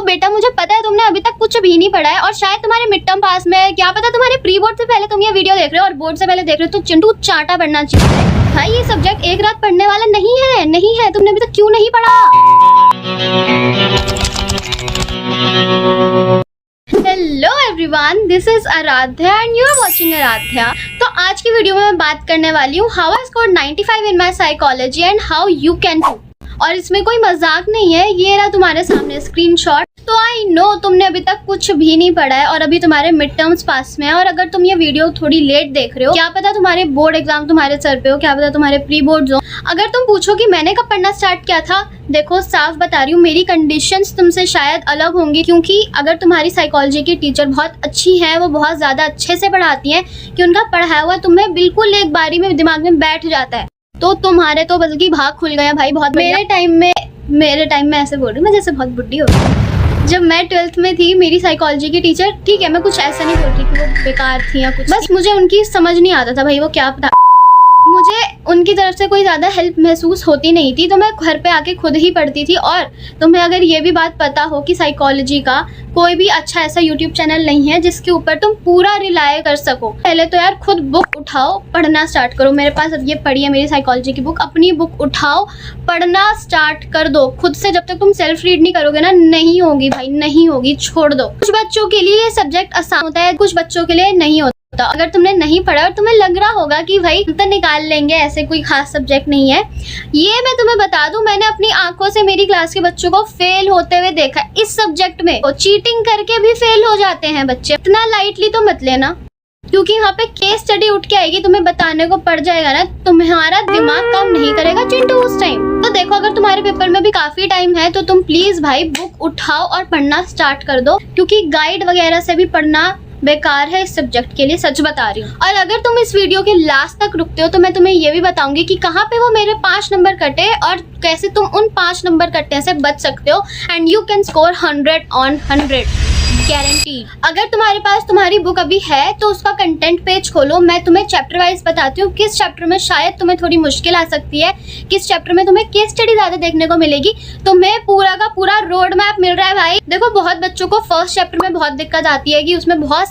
बेटा मुझे पता है तुमने अभी तक कुछ भी नहीं पढ़ा है और शायद तुम्हारे मिड टर्म पास में है, क्या पता तुम्हारे प्री बोर्ड से पहले तुम ये वीडियो देख रहे हो और बोर्ड से पहले देख रहे हो, तो चिंटू चाटा पढ़ना चाहिए भाई। ये सब्जेक्ट एक रात पढ़ने वाला नहीं है। तुमने अभी तक क्यों नहीं पढ़ा? Hello everyone, this is Aaradhya and you are watching Aaradhya. तो आज की वीडियो में मैं बात करने वाली हूँ how I scored 95 in my psychology and how you can too. और इसमें कोई मजाक नहीं है, ये रहा तुम्हारे सामने स्क्रीनशॉट। तो आई नो तुमने अभी तक कुछ भी नहीं पढ़ा है और अभी तुम्हारे मिड टर्म्स पास में है, और अगर तुम ये वीडियो थोड़ी लेट देख रहे हो, क्या पता तुम्हारे बोर्ड एग्जाम तुम्हारे सर पे हो, क्या पता तुम्हारे प्री बोर्ड हो। अगर तुम पूछो कि मैंने कब पढ़ना स्टार्ट किया था, देखो साफ बता रही हूँ, मेरी कंडीशंस तुमसे शायद अलग होंगी, क्योंकि अगर तुम्हारी साइकोलॉजी की टीचर बहुत अच्छी है, वो बहुत ज़्यादा अच्छे से पढ़ाती हैं कि उनका पढ़ाया हुआ तुम्हें बिल्कुल एक बारी में दिमाग में बैठ जाता है, तो तुम्हारे तो बल्कि भाग खुल गया भाई। बहुत मेरे टाइम में ऐसे बोल रही हूँ मैं जैसे बहुत बुढ़ी हो गई। जब मैं 12th में थी, मेरी साइकोलॉजी की टीचर, ठीक है मैं कुछ ऐसा नहीं बोल रही कि वो बेकार थी या कुछ, बस मुझे उनकी समझ नहीं आता था भाई वो क्या पता, मुझे उनकी तरफ से कोई ज़्यादा हेल्प महसूस होती नहीं थी, तो मैं घर पे आके खुद ही पढ़ती थी। और तुम्हें अगर ये भी बात पता हो कि साइकोलॉजी का कोई भी अच्छा ऐसा यूट्यूब चैनल नहीं है जिसके ऊपर तुम पूरा रिलाय कर सको, पहले तो यार खुद बुक उठाओ, पढ़ना स्टार्ट करो। मेरे पास अब ये पढ़ी है मेरी साइकोलॉजी की बुक, अपनी बुक उठाओ, पढ़ना स्टार्ट कर दो खुद से। जब तक तुम सेल्फ रीड नहीं करोगे ना, नहीं होगी भाई, नहीं होगी, छोड़ दो। कुछ बच्चों के लिए ये सब्जेक्ट आसान होता है, कुछ बच्चों के लिए नहीं होता। अगर तुमने नहीं पढ़ा और तुम्हें लग रहा होगा कि भाई हम तो निकाल लेंगे, ऐसे कोई खास सब्जेक्ट नहीं है, ये मैं तुम्हें बता दूं, मैंने अपनी आंखों से मेरी क्लास के बच्चों को फेल होते हुए देखा इस सब्जेक्ट में। तो चीटिंग करके भी फेल हो जाते हैं बच्चे, इतना लाइटली तो मत लेना, क्योंकि यहाँ पे केस स्टडी उठ के आएगी, तुम्हें बताने को पड़ जाएगा ना, तुम्हारा दिमाग काम नहीं करेगा चिंटू उस टाइम। तो देखो अगर तुम्हारे पेपर में भी काफी टाइम है, तो तुम प्लीज भाई बुक उठाओ और पढ़ना स्टार्ट कर दो, क्योंकि गाइड वगैरह से भी पढ़ना बेकार है इस सब्जेक्ट के लिए, सच बता रही हूँ। और अगर तुम इस वीडियो के लास्ट तक रुकते हो तो मैं तुम्हें ये भी बताऊंगी कि कहाँ पे वो मेरे 5 नंबर कटे और कैसे तुम उन 5 नंबर कटने से बच सकते हो, and you can score 100 on 100 guarantee. अगर तुम्हारे पास तुम्हारी बुक अभी है तो उसका कंटेंट पेज खोलो, मैं तुम्हें चैप्टर वाइज बताती हूँ किस चैप्टर में शायद तुम्हें थोड़ी मुश्किल आ सकती है, किस चैप्टर में तुम्हें केस स्टडी ज्यादा देखने को मिलेगी। तुम्हें पूरा का पूरा रोड मैप मिल रहा है भाई। देखो बहुत बच्चों को फर्स्ट चैप्टर में बहुत दिक्कत आती है कि उसमें बहुत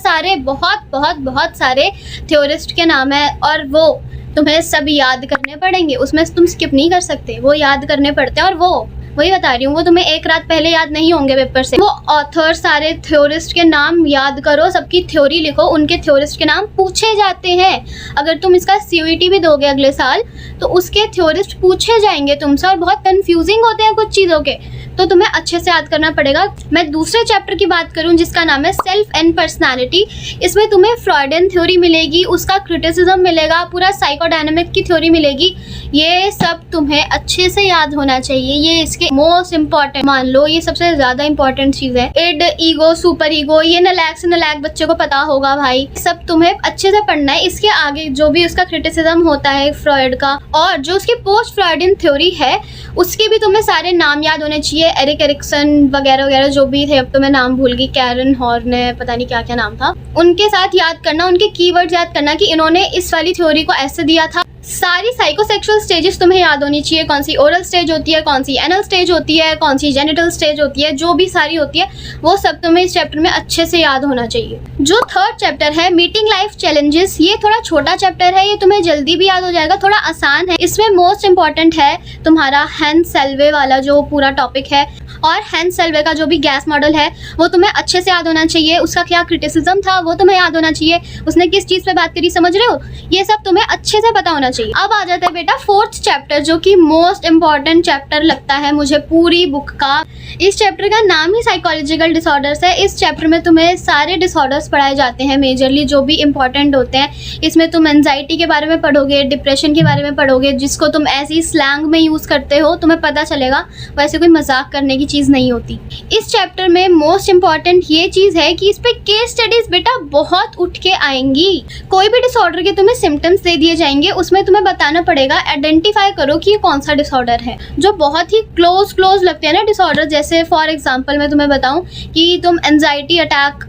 सारे थ्योरिस्ट के नाम है और वो तुम्हें सब याद करने पड़ेंगे, उसमें तुम स्किप नहीं कर सकते, वो याद करने पड़ते हैं। और वही बता रही हूँ, वो तुम्हें एक रात पहले याद नहीं होंगे पेपर से। वो ऑथर, सारे थ्योरिस्ट के नाम याद करो, सबकी थ्योरी लिखो, उनके थ्योरिस्ट के नाम पूछे जाते हैं। अगर तुम इसका CUET भी दोगे अगले साल तो उसके थ्योरिस्ट पूछे जाएंगे तुमसे, और बहुत कंफ्यूजिंग होते हैं कुछ चीज़ों के, तो तुम्हें अच्छे से याद करना पड़ेगा। मैं दूसरे चैप्टर की बात करूँ जिसका नाम है सेल्फ एंड पर्सनैलिटी, इसमें तुम्हें फ्रॉइडियन थ्योरी मिलेगी, उसका क्रिटिसिज्म मिलेगा, पूरा साइकोडायनामिक की थ्योरी मिलेगी। ये सब तुम्हें अच्छे से याद होना चाहिए, ये इसके मोस्ट इम्पॉर्टेंट मान लो, ये सबसे ज्यादा इंपॉर्टेंट चीज है। इड, ईगो, सुपर ईगो, ये नलायक से नलायक बच्चे को पता होगा भाई, सब तुम्हें अच्छे से पढ़ना है। इसके आगे जो भी उसका क्रिटिसिज्म होता है फ्रॉइड का, और जो उसकी पोस्ट फ्रॉइडियन थ्योरी है, उसके भी तुम्हें सारे नाम याद होने चाहिए, एरिक एरिक्सन वगैरह वगैरह जो भी थे, अब तो मैं नाम भूल गई, कैरन हॉर्ने, पता नहीं क्या क्या नाम था, उनके साथ याद करना, उनके कीवर्ड याद करना कि इन्होंने इस वाली थ्योरी को ऐसे दिया था। सारी साइकोसेक्सुअल स्टेजेस तुम्हें याद होनी चाहिए, कौन सी ओरल स्टेज होती है, कौन सी एनल स्टेज होती है, कौन सी जेनिटल स्टेज होती है, जो भी सारी होती है वो सब तुम्हें इस चैप्टर में अच्छे से याद होना चाहिए। जो थर्ड चैप्टर है मीटिंग लाइफ चैलेंजेस, ये थोड़ा छोटा चैप्टर है, ये तुम्हें जल्दी भी याद हो जाएगा, थोड़ा आसान है। इसमें मोस्ट इंपॉर्टेंट है तुम्हारा हैंस सेल्वे वाला जो पूरा टॉपिक है, और हैंस सेल्वे का जो भी गैस मॉडल है वो तुम्हें अच्छे से याद होना चाहिए, उसका क्या क्रिटिसिज्म था वो तुम्हें याद होना चाहिए, उसने किस चीज़ पे बात करी, समझ रहे हो, ये सब तुम्हें अच्छे से पता होना चाहिए। अब आ जाता है बेटा फोर्थ चैप्टर, जो कि मोस्ट इंपॉर्टेंट चैप्टर लगता है मुझे पूरी बुक का। इस चैप्टर का नाम ही साइकोलॉजिकल डिसऑर्डर्स है। इस चैप्टर में तुम्हें सारे डिसऑर्डर्स पढ़ाए जाते हैं मेजरली, जो भी इंपॉर्टेंट होते हैं। इसमें तुम एंजाइटी के बारे में पढ़ोगे, डिप्रेशन के बारे में पढ़ोगे, जिसको तुम ऐसी स्लैंग में यूज़ करते हो, तुम्हें पता चलेगा, वैसे कोई मजाक करने की चीज़ नहीं होती। इस चैप्टर में मोस्ट इंपॉर्टेंट ये चीज़ है कि इस पे केस स्टडीज बेटा बहुत उठ के आएंगी। कोई भी डिसऑर्डर के तुम्हें सिम्टम्स दे दिए जाएंगे, उसमें तुम्हें बताना पड़ेगा, आइडेंटिफाई करो कि ये कौन सा डिसऑर्डर है। जो बहुत ही क्लोज लगते हैं ना डिसऑर्डर, जैसे फॉर एग्जांपल मैं तुम्हें बताऊं कि तुम एंजाइटी अटैक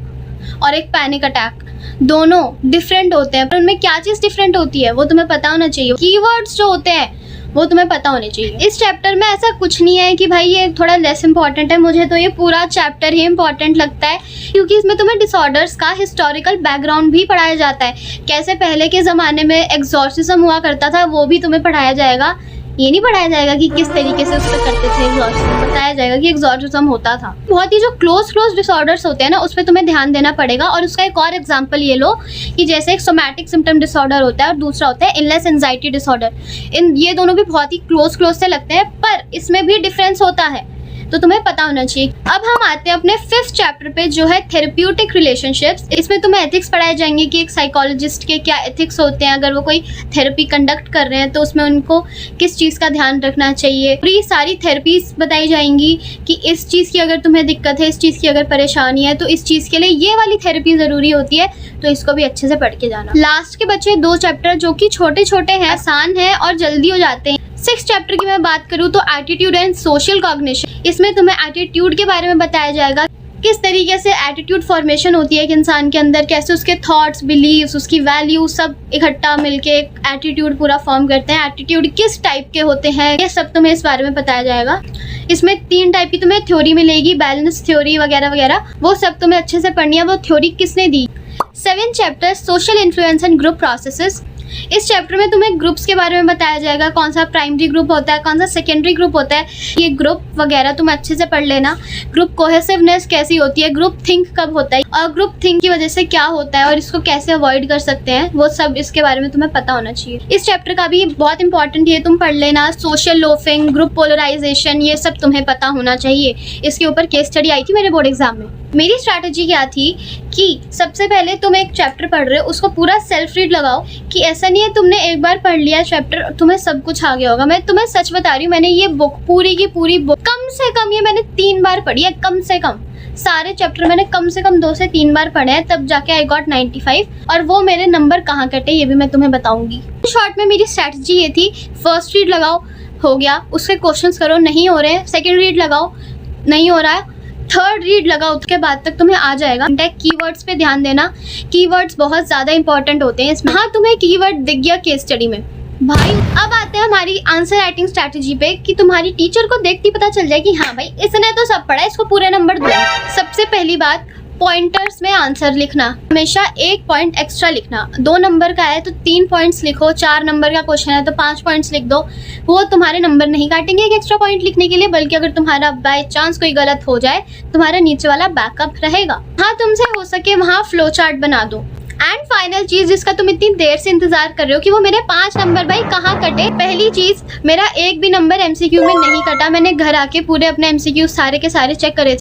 और एक पैनिक अटैक, दोनों डिफरेंट होते हैं, पर उनमें क्या चीज़ डिफरेंट होती है वो तुम्हें पता होना चाहिए। कीवर्ड्स जो होते हैं वो तुम्हें पता होनी चाहिए। इस चैप्टर में ऐसा कुछ नहीं है कि भाई ये थोड़ा लेस इंपॉर्टेंट है, मुझे तो ये पूरा चैप्टर ही इंपॉर्टेंट लगता है, क्योंकि इसमें तुम्हें डिसऑर्डर्स का हिस्टोरिकल बैकग्राउंड भी पढ़ाया जाता है। कैसे पहले के ज़माने में एग्जॉर्सिज्म हुआ करता था वो भी तुम्हें पढ़ाया जाएगा। ये नहीं पढ़ाया जाएगा कि किस तरीके से उसको करते थे एग्जॉर्सिज्म, बताया जाएगा कि एग्जॉर्सिज्म होता था। बहुत ही जो क्लोज डिसऑर्डर्स होते हैं ना, उस पर तुम्हें ध्यान देना पड़ेगा। और उसका एक और एग्जांपल ये लो कि जैसे एक सोमैटिक सिम्टम डिसऑर्डर होता है और दूसरा होता है इलनेस एंजाइटी डिसऑर्डर। ये दोनों भी बहुत ही क्लोज से लगते हैं, पर इसमें भी डिफरेंस होता है, तो तुम्हें पता होना चाहिए। अब हम आते हैं अपने 5th चैप्टर पे, जो है थेरेप्यूटिक रिलेशनशिप्स। इसमें तुम्हें एथिक्स पढ़ाए जाएंगे कि एक साइकोलॉजिस्ट के क्या एथिक्स होते हैं, अगर वो कोई थेरेपी कंडक्ट कर रहे हैं तो उसमें उनको किस चीज़ का ध्यान रखना चाहिए। पूरी सारी थेरेपीज बताई जाएंगी कि इस चीज़ की अगर तुम्हें दिक्कत है, इस चीज़ की अगर परेशानी है, तो इस चीज़ के लिए ये वाली थेरेपी ज़रूरी होती है, तो इसको भी अच्छे से पढ़ के जाना। लास्ट के बचे 2 चैप्टर जो कि छोटे हैं, आसान हैं और जल्दी हो जाते हैं। 6th चैप्टर की मैं बात करूँ तो एटीट्यूड एंड सोशल कॉग्निशन। इसमें तुम्हें एटीट्यूड के बारे में बताया जाएगा, किस तरीके से एटीट्यूड फॉर्मेशन होती है एक इंसान के अंदर, कैसे उसके थॉट्स, बिलीव्स, उसकी वैल्यू सब इकट्ठा मिलके एक एटीट्यूड पूरा फॉर्म करते हैं। एटीट्यूड किस टाइप के होते हैं, ये सब तुम्हें इस बारे में बताया जाएगा। इसमें 3 टाइप की तुम्हें थ्योरी मिलेगी, बैलेंस थ्योरी वगैरह वगैरह, वो सब तुम्हें अच्छे से पढ़नी है। वो थ्योरी किसने दी। 7th chapter social influence and group processes. इस चैप्टर में तुम्हें ग्रुप्स के बारे में बताया जाएगा, कौन सा प्राइमरी ग्रुप होता है, कौन सा सेकेंडरी ग्रुप होता है, ये ग्रुप वगैरह तुम अच्छे से पढ़ लेना। ग्रुप कोहेसिवनेस कैसी होती है, ग्रुप थिंक कब होता है और ग्रुप थिंक की वजह से क्या होता है और इसको कैसे अवॉइड कर सकते हैं, वो सब इसके बारे में तुम्हें पता होना चाहिए। इस चैप्टर का भी बहुत इंपॉर्टेंट ये तुम पढ़ लेना, सोशल लोफिंग, ग्रुप पोलराइजेशन, ये सब तुम्हें पता होना चाहिए। इसके ऊपर केस स्टडी आई थी मेरे बोर्ड एग्जाम में। मेरी स्ट्रैटेजी क्या थी कि सबसे पहले तुम एक चैप्टर पढ़ रहे हो, उसको पूरा सेल्फ रीड लगाओ, कि ऐसा नहीं है तुमने एक बार पढ़ लिया चैप्टर तुम्हें सब कुछ आ गया होगा। मैं तुम्हें सच बता रही हूँ, मैंने ये बुक पूरी की पूरी बुक कम से कम ये मैंने 3 बार पढ़ी है, कम से कम। सारे चैप्टर मैंने कम से कम 2 से 3 बार पढ़े हैं, तब जाके आई गॉट 95। और वो मेरे नंबर कहाँ कटे ये भी मैं तुम्हें बताऊंगी। शॉर्ट में मेरी स्ट्रैटेजी ये थी, फर्स्ट रीड लगाओ, हो गया, उसके क्वेश्चंस करो, नहीं हो रहे हैं, सेकेंड रीड लगाओ, नहीं हो रहा है, थर्ड रीड लगाओ, उसके बाद तक तुम्हें आ जाएगा। कीवर्ड्स पे ध्यान देना, कीवर्ड्स बहुत ज़्यादा इंपॉर्टेंट होते हैं इसमें। हाँ, तुम्हें कीवर्ड दिख गया केस स्टडी में भाई। अब आते हैं हमारी आंसर राइटिंग स्ट्रैटेजी पे, कि तुम्हारी टीचर को देखती पता चल जाए कि हाँ भाई इसने तो सब पढ़ा है, इसको पूरे नंबर दो। सबसे पहली बात, पॉइंटर्स में आंसर लिखना, हमेशा 1 पॉइंट एक्स्ट्रा लिखना। 2 नंबर का है तो 3 पॉइंट्स लिखो, 4 नंबर का क्वेश्चन है तो 5 पॉइंट्स लिख दो। वो तुम्हारे नंबर नहीं काटेंगे एक एक्स्ट्रा पॉइंट लिखने के लिए, बल्कि अगर तुम्हारा बाय चांस कोई गलत हो जाए, तुम्हारा नीचे वाला बैकअप रहेगा। हाँ, तुमसे हो सके वहाँ फ्लो चार्ट बना दो। एंड फाइनल चीज जिसका तुम इतनी देर से इंतजार कर रहे हो कि वो मेरे 5 नंबर भाई कहाँ कटे। पहली चीज, मेरा एक भी नंबर एमसीक्यू में नहीं कटा। मैंने घर आके पूरे अपने एमसीक्यू सारे के सारे चेक करे।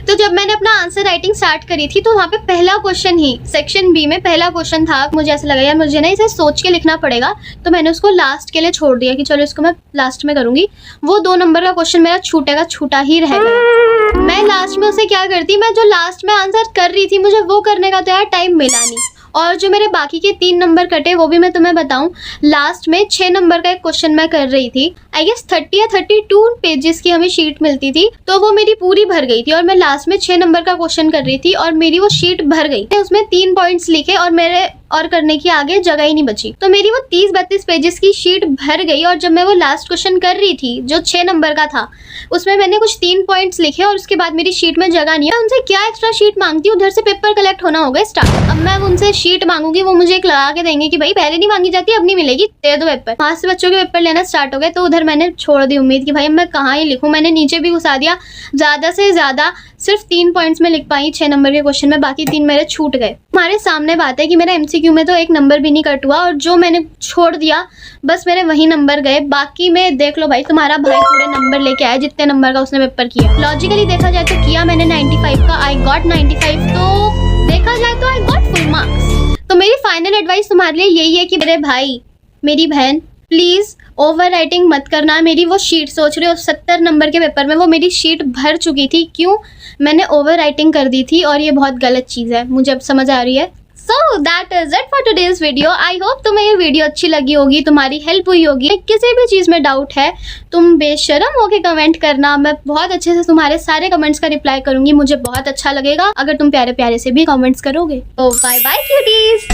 तो जब मैंने अपना आंसर राइटिंग स्टार्ट करी थी तो वहाँ पे पहला क्वेश्चन ही सेक्शन बी में पहला क्वेश्चन था। मुझे ऐसा लगा यार मुझे ना इसे सोच के लिखना पड़ेगा, तो मैंने उसको लास्ट के लिए छोड़ दिया कि चलो इसको मैं लास्ट में करूँगी। वो 2 नंबर का क्वेश्चन मेरा छूटेगा, छूटा ही रह गया। मैं लास्ट में उसे क्या करती, मैं जो लास्ट में आंसर कर रही थी मुझे वो करने का तो यार टाइम मिला नहीं। और जो मेरे बाकी के 3 नंबर कटे वो भी मैं तुम्हें बताऊं, लास्ट में 6 नंबर का एक क्वेश्चन मैं कर रही थी। आई गेस 30 या 32 पेजेस की हमें शीट मिलती थी, तो वो मेरी पूरी भर गई थी और मैं लास्ट में 6 नंबर का क्वेश्चन कर रही थी और मेरी वो शीट भर गई। उसमें 3 पॉइंट्स लिखे और मेरे और करने की आगे जगह ही नहीं बची, तो मेरी वो 30-32 पेजेस की शीट भर गई। और जब मैं वो लास्ट क्वेश्चन कर रही थी जो 6 नंबर का था, उसमें मैंने कुछ 3 पॉइंट्स लिखे और उसके बाद मेरी शीट में जगह नहीं है। उनसे क्या एक्स्ट्रा शीट मांगती, उधर से पेपर कलेक्ट होना होगा स्टार्ट। अब मैं उनसे शीट मांगूंगी, वो मुझे एक लगा के देंगे कि भाई पहले नहीं मांगी जाती, अब नहीं मिलेगी, दे दो पेपर। वहां से बच्चों के पेपर लेना स्टार्ट हो गए, तो उधर मैंने छोड़ दी उम्मीद कि भाई मैं कहाँ ही लिखूं। मैंने नीचे भी घुसा दिया, ज्यादा से ज्यादा सिर्फ 3 पॉइंट्स में लिख पाई 6 नंबर के क्वेश्चन में, बाकी 3 मेरे छूट गए। हमारे सामने बात है कि मेरा एमसीक्यू में तो 1 नंबर भी नहीं कट हुआ और जो मैंने छोड़ दिया बस मेरे वही नंबर गए। बाकी में देख लो भाई, तुम्हारा भाई पूरे नंबर लेके आया जितने नंबर का उसने पेपर किया। लॉजिकली देखा जाए तो किया मैंने 95 का, आई गॉट 95, तो देखा जाए तो आई गॉट फुल मार्क्स। तो मेरी फाइनल एडवाइस तुम्हारे लिए यही है कि मेरे भाई मेरी बहन प्लीज ओवर राइटिंग मत करना। मेरी वो शीट सोच रहे हो 70 नंबर के पेपर में वो मेरी शीट भर चुकी थी, क्यों? मैंने ओवर राइटिंग कर दी थी और ये बहुत गलत चीज़ है, मुझे अब समझ आ रही है। So that is it for today's video. I hope तुम्हें ये वीडियो अच्छी लगी होगी, तुम्हारी हेल्प हुई होगी। किसी भी चीज़ में डाउट है तुम बेशर्म होके कमेंट करना, मैं बहुत अच्छे से तुम्हारे सारे कमेंट्स का रिप्लाई करूंगी। मुझे बहुत अच्छा लगेगा अगर तुम प्यारे प्यारे से भी कमेंट्स करोगे। तो बाय बाय क्यूटीज।